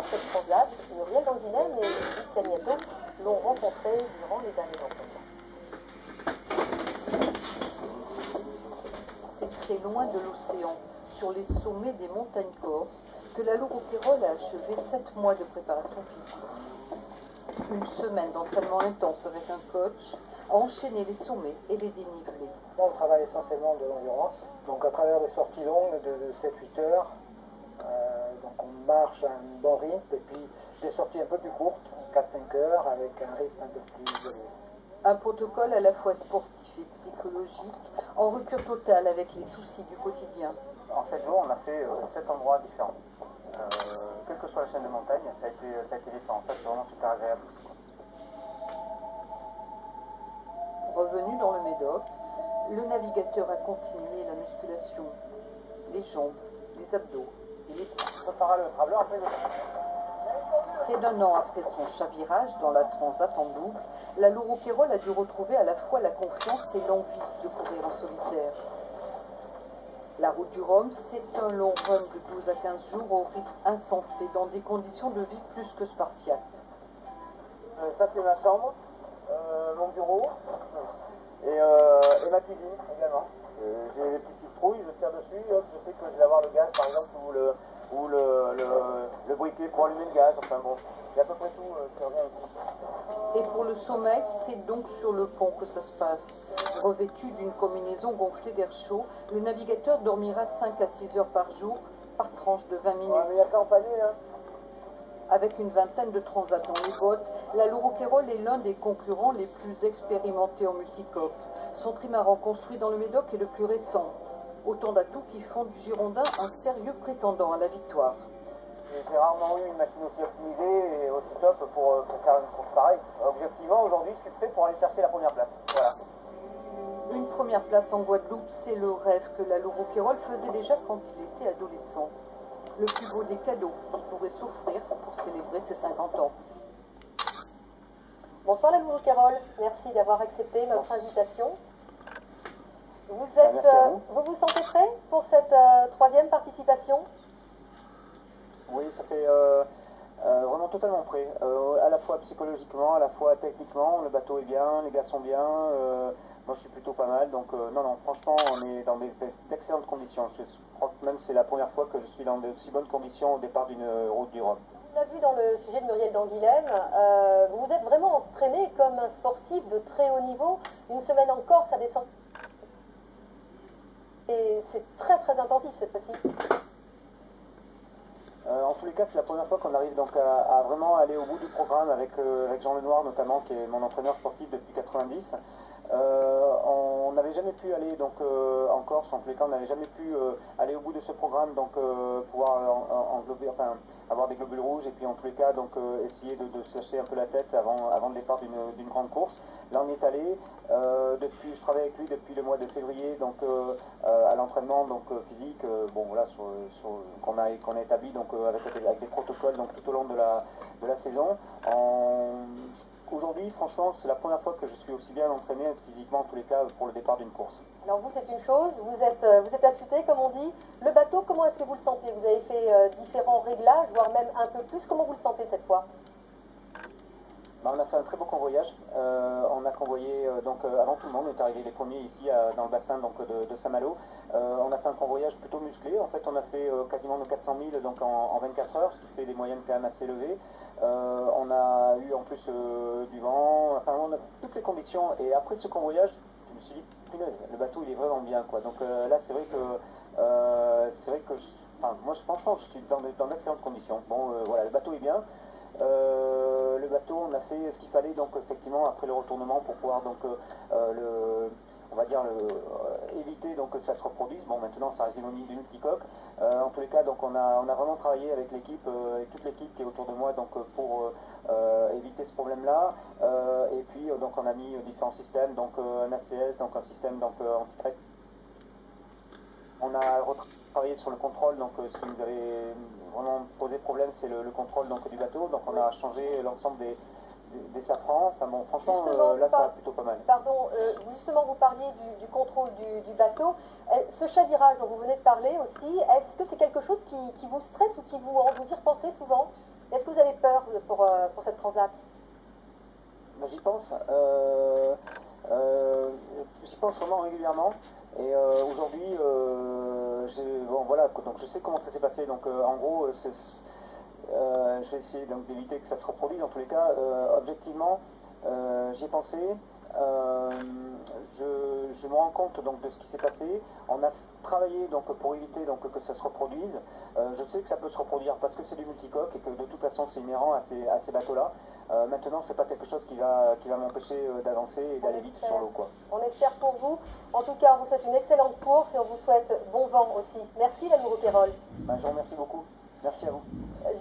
cette transat, Muriel d'Angoulême et Philippe Cagnato l'ont rencontré durant les derniers entretiens. C'est très loin de l'océan, sur les sommets des montagnes corses, que la Louroquayrol a achevé 7 mois de préparation physique. Une semaine d'entraînement intense avec un coach a enchaîné les sommets et les dénivelés. On travaille essentiellement de l'endurance, donc à travers des sorties longues de 7-8 heures. Donc on marche à un bon rythme et puis des sorties un peu plus courtes, 4-5 heures, avec un rythme un peu plus élevé. Un protocole à la fois sportif et psychologique, en rupture totale avec les soucis du quotidien. En 7 jours, on a fait 7 endroits différents. Quelle que soit la chaîne de montagne, ça a été différent. En fait, c'est vraiment super agréable. Revenu dans le Médoc, le navigateur a continué la musculation, les jambes, les abdos et les bras. Prépare le traveler après le... Près d'un an après son chavirage dans la Transat en double, la Louroquayrol a dû retrouver à la fois la confiance et l'envie de courir en solitaire. La route du Rhum, c'est un long run de 12 à 15 jours au rythme insensé, dans des conditions de vie plus que spartiates. Ça c'est ma chambre, mon bureau et ma cuisine également. J'ai des petites citrouilles, je tire dessus, hop, je sais que je vais avoir le gaz par exemple ou le briquet pour allumer le gaz, enfin bon, il y a à peu près tout qui revient ici. Et pour le sommeil, c'est donc sur le pont que ça se passe. Revêtu d'une combinaison gonflée d'air chaud, le navigateur dormira 5 à 6 heures par jour, par tranche de 20 minutes. Ouais, mais il y a qu'à empailler, hein. Avec une vingtaine de transats dans les bottes, la Louroquayrol est l'un des concurrents les plus expérimentés en multicoque. Son trimaran construit dans le Médoc est le plus récent. Autant d'atouts qui font du Girondin un sérieux prétendant à la victoire. J'ai rarement eu une machine aussi optimisée et aussi top pour faire une course pareille. Objectivement, aujourd'hui, je suis prêt pour aller chercher la première place. Voilà. Une première place en Guadeloupe, c'est le rêve que la Louroquayrol faisait déjà quand il était adolescent. Le plus beau des cadeaux qu'il pourrait s'offrir pour célébrer ses 50 ans. Bonsoir la Louroquayrol, merci d'avoir accepté notre invitation. Vous vous sentez prêt pour cette troisième participation? Oui, ça fait vraiment totalement prêt. À la fois psychologiquement, à la fois techniquement, le bateau est bien, les gars sont bien. Moi, je suis plutôt pas mal. Donc, non, franchement, on est dans d'excellentes conditions. Je crois que même c'est la première fois que je suis dans de si bonnes conditions au départ d'une route du Rhum. On l'a vu dans le sujet de Muriel d'Angoulême, vous vous êtes vraiment entraîné comme un sportif de très haut niveau. Une semaine en Corse à descendre. Et c'est très très intensif cette fois-ci. En tous les cas, c'est la première fois qu'on arrive donc à vraiment aller au bout du programme avec Jean Lenoir notamment, qui est mon entraîneur sportif depuis 90. On n'avait jamais pu aller donc en Corse, en tous les cas on n'avait jamais pu aller au bout de ce programme, donc pouvoir englober, enfin avoir des globules rouges et puis en tous les cas donc essayer de se lâcher un peu la tête avant le départ d'une grande course. Là on est allé, je travaille avec lui depuis le mois de février donc à l'entraînement donc physique, bon voilà qu'on a établi donc avec des protocoles donc tout au long de la saison. Aujourd'hui, franchement, c'est la première fois que je suis aussi bien entraîné physiquement, en tous les cas, pour le départ d'une course. Alors vous, c'est une chose, vous êtes affûté, comme on dit. Le bateau, comment est-ce que vous le sentez? Vous avez fait différents réglages, voire même un peu plus. Comment vous le sentez cette fois? On a fait un très beau convoyage. On a convoyé donc avant tout le monde. On est arrivé les premiers ici dans le bassin donc, de Saint-Malo. On a fait un convoyage plutôt musclé. En fait, on a fait quasiment nos 400 000 donc, en 24 heures, ce qui fait des moyennes quand même assez élevées. On a eu en plus du vent, enfin on a toutes les conditions. Et après ce convoyage, je me suis dit, punaise, le bateau il est vraiment bien, quoi. Donc là, c'est vrai que moi franchement, je suis dans d'excellentes conditions. Bon, voilà, le bateau est bien. Le bateau, on a fait ce qu'il fallait donc effectivement après le retournement pour pouvoir donc on va dire éviter donc que ça se reproduise. Bon, maintenant ça reste d'une multicoque. En tous les cas, donc on a vraiment travaillé avec l'équipe, avec toute l'équipe qui est autour de moi donc pour éviter ce problème-là. Et puis donc on a mis différents systèmes, donc un ACS, donc un système donc anti-stress. On a retravaillé sur le contrôle, donc ce qui nous avait vraiment posé problème, c'est le contrôle donc, du bateau. Donc on a changé l'ensemble des safrans. Enfin bon, franchement, là ça va plutôt pas mal. Pardon, justement vous parliez du contrôle du bateau. Ce chavirage dont vous venez de parler aussi, est-ce que c'est quelque chose qui vous stresse ou qui vous y repensez souvent? Est-ce que vous avez peur pour cette transat? J'y pense. J'y pense vraiment régulièrement. Et aujourd'hui, bon, voilà, donc je sais comment ça s'est passé. Donc en gros, je vais essayer d'éviter que ça se reproduise. En tous les cas, objectivement, j'y ai pensé. Je me rends compte donc de ce qui s'est passé. On a travaillé donc pour éviter donc que ça se reproduise. Je sais que ça peut se reproduire parce que c'est du multicoque et que de toute façon c'est inhérent à ces bateaux-là. Maintenant, c'est pas quelque chose qui va m'empêcher d'avancer et d'aller vite sur l'eau, quoi. On espère pour vous. En tout cas, on vous souhaite une excellente course et on vous souhaite bon vent aussi. Merci, l'amoureux Pérol. Je vous remercie beaucoup. Merci à vous.